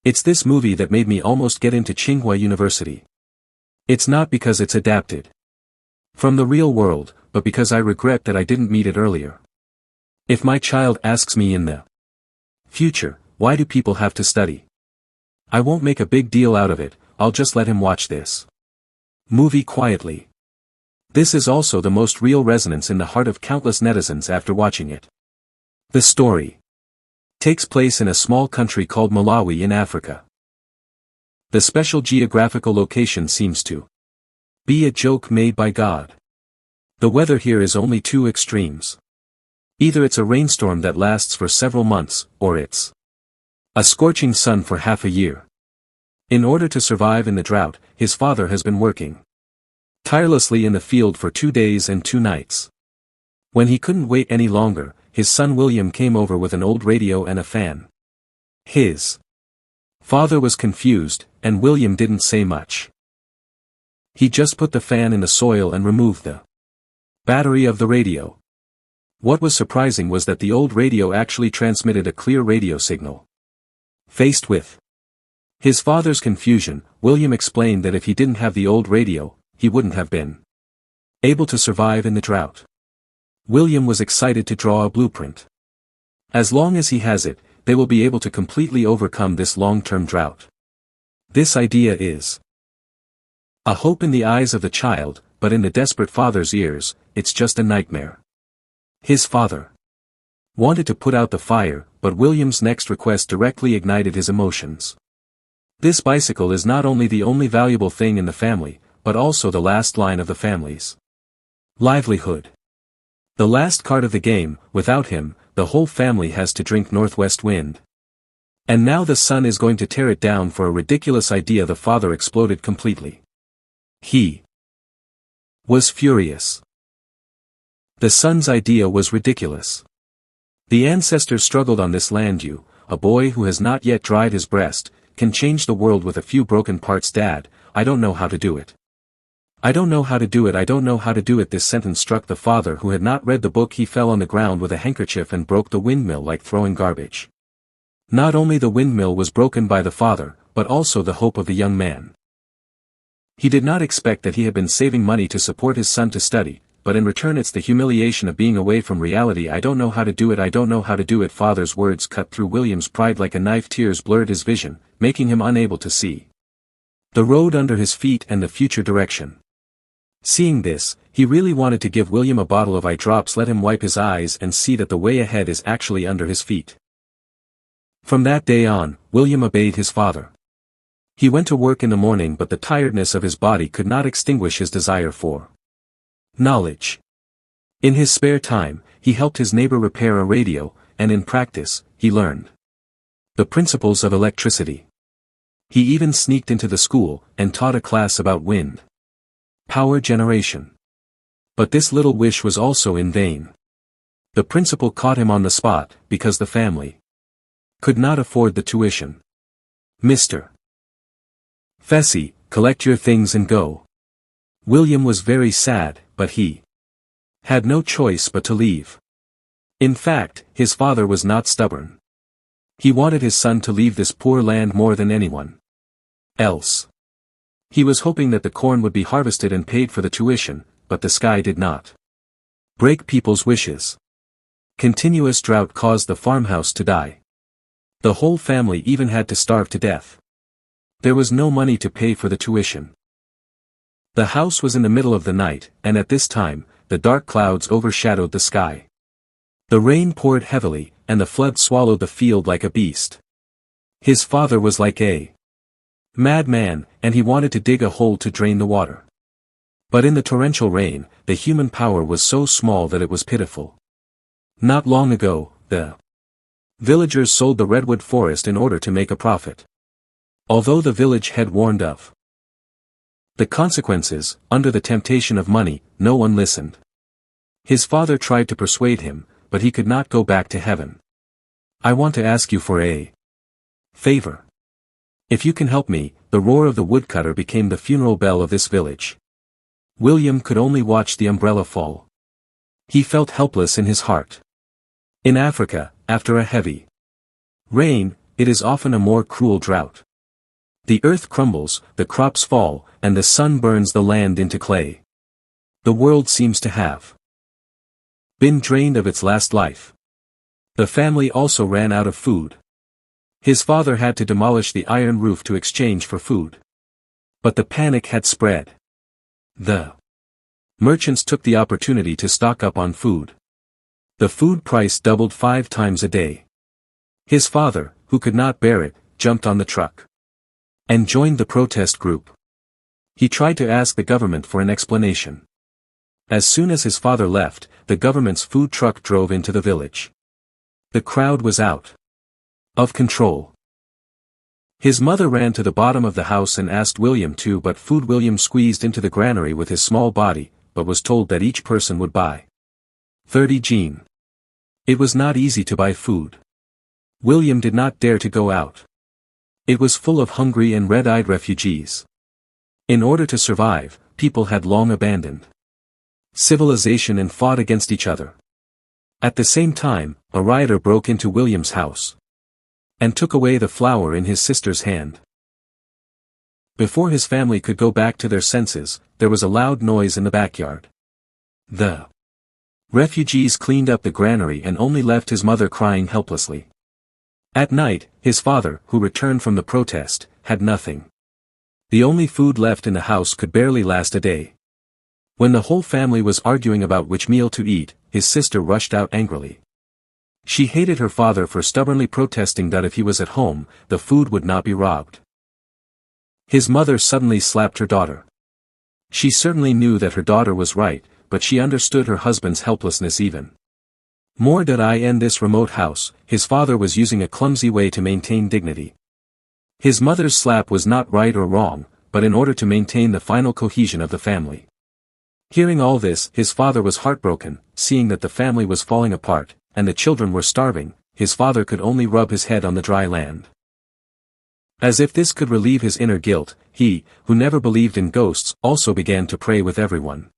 It's this movie that made me almost get into Tsinghua University. It's not because it's adapted from the real world, but because I regret that I didn't meet it earlier. If my child asks me in the future, why do people have to study? I won't make a big deal out of it, I'll just let him watch this movie quietly. This is also the most real resonance in the heart of countless netizens after watching it. The story takes place in a small country called Malawi in Africa. The special geographical location seems to be a joke made by God. The weather here is only two extremes. Either it's a rainstorm that lasts for several months, or it's a scorching sun for half a year. In order to survive in the drought, his father has been working tirelessly in the field for 2 days and 2 nights. When he couldn't wait any longer, his son William came over with an old radio and a fan. His father was confused, and William didn't say much. He just put the fan in the soil and removed the battery of the radio. What was surprising was that the old radio actually transmitted a clear radio signal. Faced with his father's confusion, William explained that if he didn't have the old radio, he wouldn't have been able to survive in the drought. William was excited to draw a blueprint. As long as he has it, they will be able to completely overcome this long-term drought. This idea is a hope in the eyes of the child, but in the desperate father's ears, it's just a nightmare. His father wanted to put out the fire, but William's next request directly ignited his emotions. This bicycle is not only the only valuable thing in the family, but also the last line of the family's livelihood. The last card of the game, without him, the whole family has to drink northwest wind. And now the son is going to tear it down for a ridiculous idea. The father exploded completely. He was furious. The son's idea was ridiculous. The ancestors struggled on this land. You, a boy who has not yet dried his breast, can change the world with a few broken parts. Dad, I don't know how to do it. I don't know how to do it. I don't know how to do it. This sentence struck the father who had not read the book. He fell on the ground with a handkerchief and broke the windmill like throwing garbage. Not only the windmill was broken by the father, but also the hope of the young man. He did not expect that he had been saving money to support his son to study, but in return it's the humiliation of being away from reality. I don't know how to do it. I don't know how to do it. Father's words cut through William's pride like a knife. Tears blurred his vision, making him unable to see the road under his feet and the future direction. Seeing this, he really wanted to give William a bottle of eye drops, let him wipe his eyes and see that the way ahead is actually under his feet. From that day on, William obeyed his father. He went to work in the morning, but the tiredness of his body could not extinguish his desire for knowledge. In his spare time, he helped his neighbor repair a radio, and in practice, he learned the principles of electricity. He even sneaked into the school and taught a class about wind power generation. But this little wish was also in vain. The principal caught him on the spot, because the family could not afford the tuition. Mr. Fessy, collect your things and go. William was very sad, but he had no choice but to leave. In fact, his father was not stubborn. He wanted his son to leave this poor land more than anyone else. He was hoping that the corn would be harvested and paid for the tuition, but the sky did not break people's wishes. Continuous drought caused the farmhouse to die. The whole family even had to starve to death. There was no money to pay for the tuition. The house was in the middle of the night, and at this time, the dark clouds overshadowed the sky. The rain poured heavily, and the flood swallowed the field like a beast. His father was like a madman, and he wanted to dig a hole to drain the water. But in the torrential rain, the human power was so small that it was pitiful. Not long ago, the villagers sold the redwood forest in order to make a profit. Although the village had warned of the consequences, under the temptation of money, no one listened. His father tried to persuade him, but he could not go back to heaven. I want to ask you for a favor. If you can help me. The roar of the woodcutter became the funeral bell of this village. William could only watch the umbrella fall. He felt helpless in his heart. In Africa, after a heavy rain, it is often a more cruel drought. The earth crumbles, the crops fall, and the sun burns the land into clay. The world seems to have been drained of its last life. The family also ran out of food. His father had to demolish the iron roof to exchange for food. But the panic had spread. The merchants took the opportunity to stock up on food. The food price doubled 5 times a day. His father, who could not bear it, jumped on the truck and joined the protest group. He tried to ask the government for an explanation. As soon as his father left, the government's food truck drove into the village. The crowd was out of control. His mother ran to the bottom of the house and asked William to buy food. William squeezed into the granary with his small body, but was told that each person would buy 30 Gene. It was not easy to buy food. William did not dare to go out. It was full of hungry and red-eyed refugees. In order to survive, people had long abandoned civilization and fought against each other. At the same time, a rioter broke into William's house and took away the flour in his sister's hand. Before his family could go back to their senses, there was a loud noise in the backyard. The refugees cleaned up the granary and only left his mother crying helplessly. At night, his father, who returned from the protest, had nothing. The only food left in the house could barely last a day. When the whole family was arguing about which meal to eat, his sister rushed out angrily. She hated her father for stubbornly protesting that if he was at home, the food would not be robbed. His mother suddenly slapped her daughter. She certainly knew that her daughter was right, but she understood her husband's helplessness even more. In this remote house, his father was using a clumsy way to maintain dignity. His mother's slap was not right or wrong, but in order to maintain the final cohesion of the family. Hearing all this, his father was heartbroken, seeing that the family was falling apart, and the children were starving. His father could only rub his head on the dry land. As if this could relieve his inner guilt, he, who never believed in ghosts, also began to pray with everyone.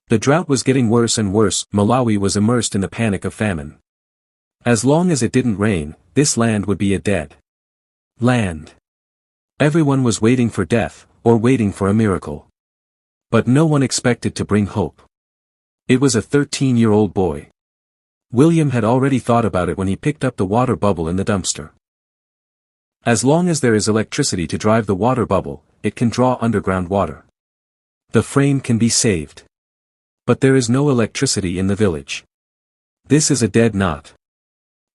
The drought was getting worse and worse. Malawi was immersed in the panic of famine. As long as it didn't rain, this land would be a dead land. Everyone was waiting for death, or waiting for a miracle. But no one expected to bring hope. It was a 13-year-old boy. William had already thought about it when he picked up the water bubble in the dumpster. As long as there is electricity to drive the water bubble, it can draw underground water. The frame can be saved. But there is no electricity in the village. This is a dead knot.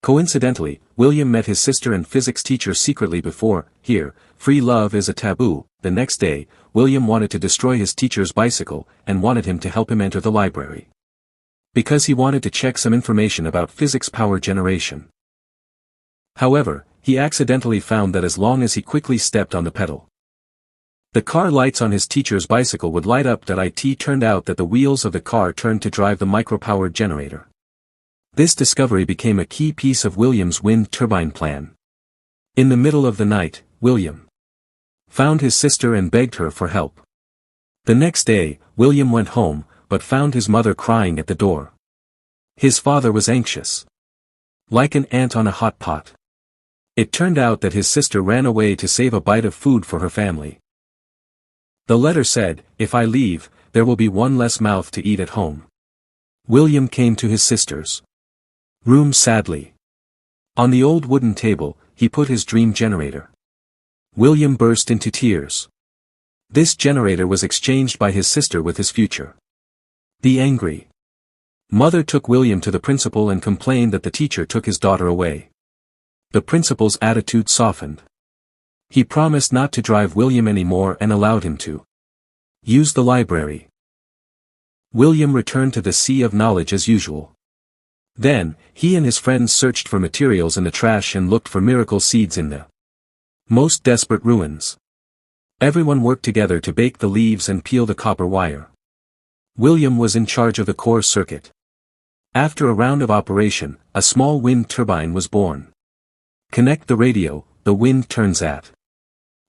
Coincidentally, William met his sister and physics teacher secretly before. Here, free love is a taboo. The next day, William wanted to destroy his teacher's bicycle, and wanted him to help him enter the library. Because he wanted to check some information about physics power generation. However, he accidentally found that as long as he quickly stepped on the pedal, the car lights on his teacher's bicycle would light up. It turned out that the wheels of the car turned to drive the micropowered generator. This discovery became a key piece of William's wind turbine plan. In the middle of the night, William found his sister and begged her for help. The next day, William went home, but found his mother crying at the door. His father was anxious, like an ant on a hot pot. It turned out that his sister ran away to save a bite of food for her family. The letter said, "If I leave, there will be one less mouth to eat at home." William came to his sister's room sadly. On the old wooden table, he put his dream generator. William burst into tears. This generator was exchanged by his sister with his future. The angry mother took William to the principal and complained that the teacher took his daughter away. The principal's attitude softened. He promised not to drive William anymore and allowed him to use the library. William returned to the sea of knowledge as usual. Then, he and his friends searched for materials in the trash and looked for miracle seeds in the most desperate ruins. Everyone worked together to bake the leaves and peel the copper wire. William was in charge of the core circuit. After a round of operation, a small wind turbine was born. Connect the radio, the wind turns at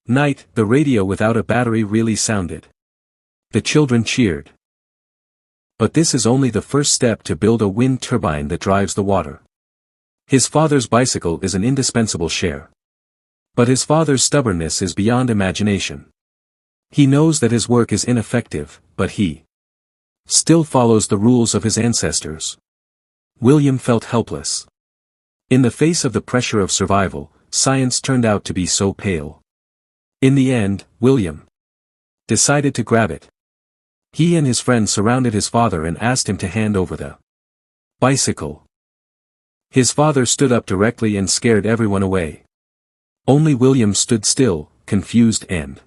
night. The radio without a battery really sounded. The children cheered. But this is only the first step to build a wind turbine that drives the water. His father's bicycle is an indispensable share. But his father's stubbornness is beyond imagination. He knows that his work is ineffective, but he still follows the rules of his ancestors. William felt helpless. In the face of the pressure of survival, science turned out to be so pale. In the end, William decided to grab it. He and his friends surrounded his father and asked him to hand over the bicycle. His father stood up directly and scared everyone away. Only William stood still, confused and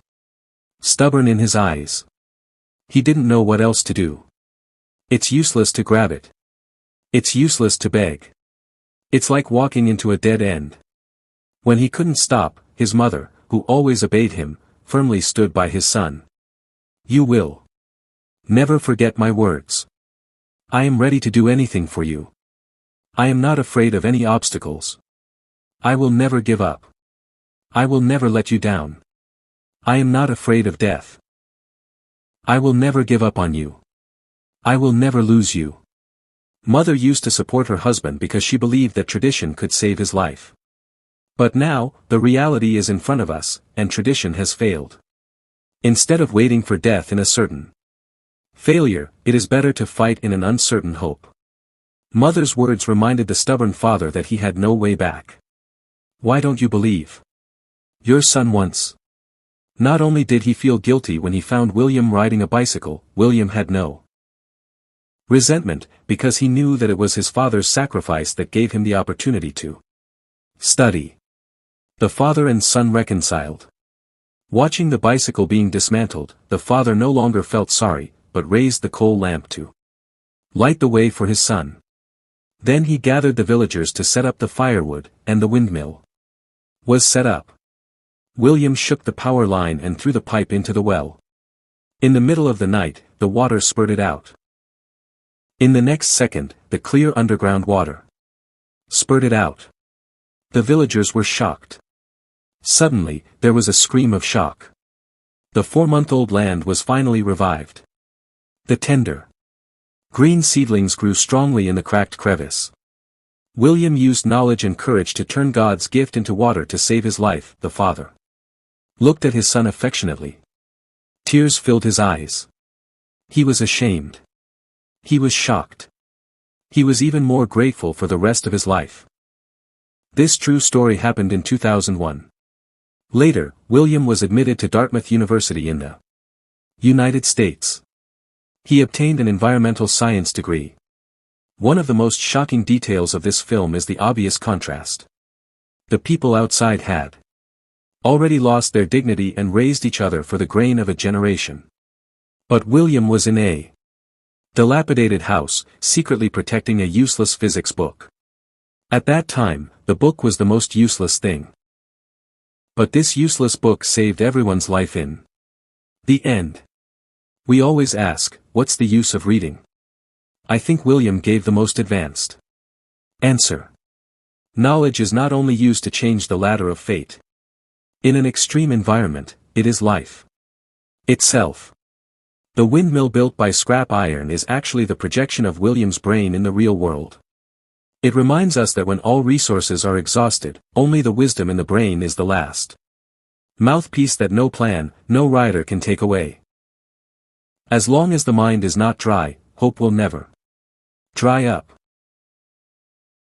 stubborn in his eyes. He didn't know what else to do. It's useless to grab it. It's useless to beg. It's like walking into a dead end. When he couldn't stop, his mother, who always obeyed him, firmly stood by his son. You will never forget my words. I am ready to do anything for you. I am not afraid of any obstacles. I will never give up. I will never let you down. I am not afraid of death. I will never give up on you. I will never lose you. Mother used to support her husband because she believed that tradition could save his life. But now, the reality is in front of us, and tradition has failed. Instead of waiting for death in a certain failure, it is better to fight in an uncertain hope. Mother's words reminded the stubborn father that he had no way back. Why don't you believe your son once? Not only did he feel guilty when he found William riding a bicycle, William had no resentment, because he knew that it was his father's sacrifice that gave him the opportunity to study. The father and son reconciled. Watching the bicycle being dismantled, the father no longer felt sorry, but raised the coal lamp to light the way for his son. Then he gathered the villagers to set up the firewood, and the windmill was set up. William shook the power line and threw the pipe into the well. In the middle of the night, the water spurted out. In the next second, the clear underground water spurted out. The villagers were shocked. Suddenly, there was a scream of shock. The 4-month-old land was finally revived. The tender green seedlings grew strongly in the cracked crevice. William used knowledge and courage to turn God's gift into water to save his life. The father looked at his son affectionately. Tears filled his eyes. He was ashamed. He was shocked. He was even more grateful for the rest of his life. This true story happened in 2001. Later, William was admitted to Dartmouth University in the United States. He obtained an environmental science degree. One of the most shocking details of this film is the obvious contrast. The people outside had already lost their dignity and raised each other for the grain of a generation. But William was in a dilapidated house, secretly protecting a useless physics book. At that time, the book was the most useless thing. But this useless book saved everyone's life in the end. We always ask, what's the use of reading? I think William gave the most advanced answer. Knowledge is not only used to change the ladder of fate. In an extreme environment, it is life itself. The windmill built by scrap iron is actually the projection of William's brain in the real world. It reminds us that when all resources are exhausted, only the wisdom in the brain is the last mouthpiece that no plan, no rider can take away. As long as the mind is not dry, hope will never dry up.